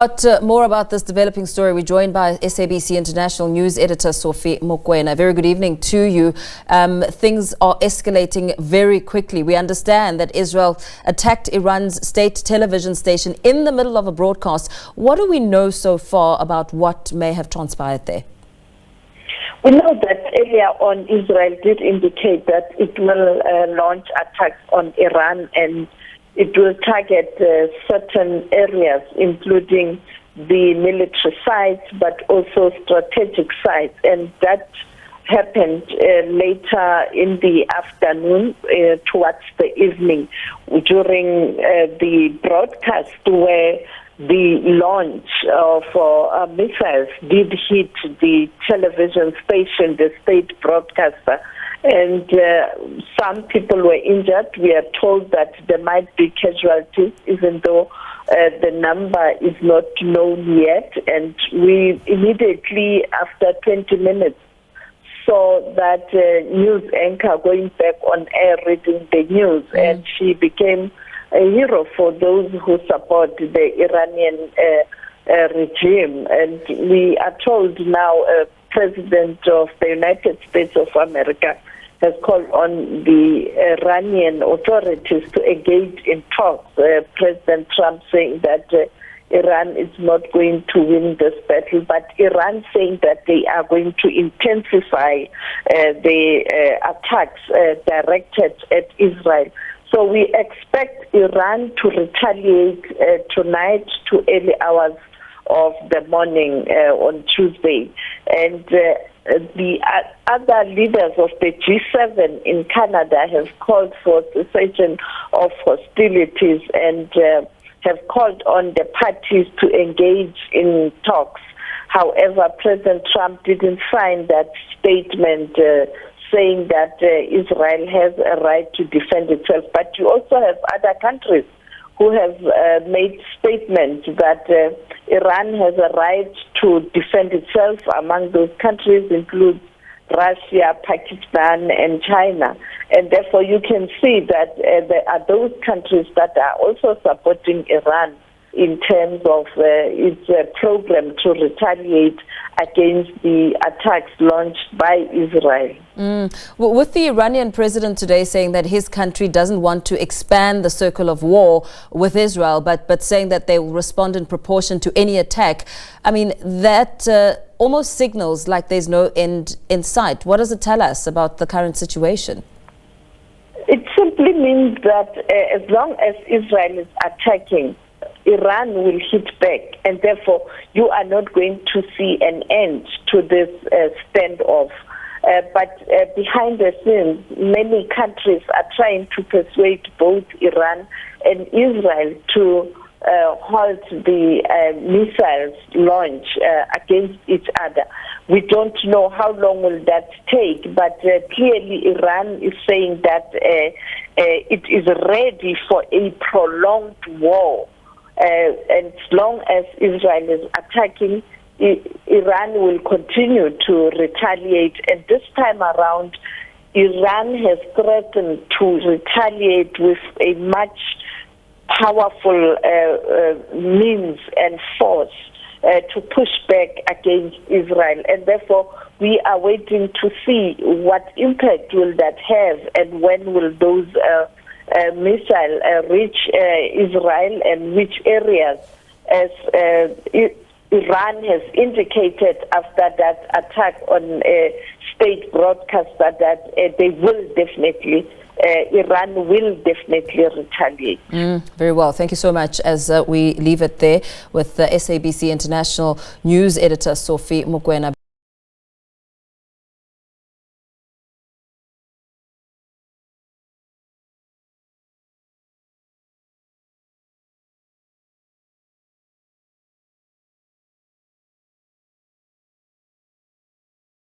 But more about this developing story, we're joined by SABC International News Editor Sophie Mokoena. Very good evening to you. Things are escalating very quickly. We understand that Israel attacked Iran's state television station in the middle of a broadcast. What do we know so far about what may have transpired there? We know that earlier on Israel did indicate that it will launch attacks on Iran, and it will target certain areas, including the military sites, but also strategic sites. And that happened later in the afternoon, towards the evening, during the broadcast where the launch of missiles did hit the television station, the state broadcaster. And some people were injured. We are told that there might be casualties, even though the number is not known yet. And we immediately, after 20 minutes, saw that news anchor going back on air reading the news, and she became a hero for those who support the Iranian regime. And we are told now President of the United States of America has called on the Iranian authorities to engage in talks. President Trump saying that Iran is not going to win this battle, but Iran saying that they are going to intensify the attacks directed at Israel. So we expect Iran to retaliate tonight to early hours of the morning on Tuesday. And the other leaders of the G7 in Canada have called for cessation of hostilities and have called on the parties to engage in talks. However, President Trump didn't sign that statement saying that Israel has a right to defend itself. But you also have other countries who have made statements that Iran has a right to defend itself. Among those countries include Russia, Pakistan, and China. And therefore you can see that there are those countries that are also supporting Iran in terms of its program to retaliate against the attacks launched by Israel. Well, with the Iranian president today saying that his country doesn't want to expand the circle of war with Israel, but saying that they will respond in proportion to any attack, I mean, that almost signals like there's no end in sight. What does it tell us about the current situation? It simply means that as long as Israel is attacking, Iran will hit back, and therefore you are not going to see an end to this standoff. But behind the scenes, many countries are trying to persuade both Iran and Israel to halt the missiles launch against each other. We don't know how long will that take, but clearly Iran is saying that it is ready for a prolonged war. And as long as Israel is attacking, Iran will continue to retaliate. And this time around, Iran has threatened to retaliate with a much powerful means and force to push back against Israel. And therefore, we are waiting to see what impact will that have, and when will those missile reach Israel, and which areas, as Iran has indicated after that attack on a state broadcaster that they will definitely, Iran will definitely retaliate. Very well. Thank you so much. As we leave it there with the SABC International News Editor Sophie Mokoena.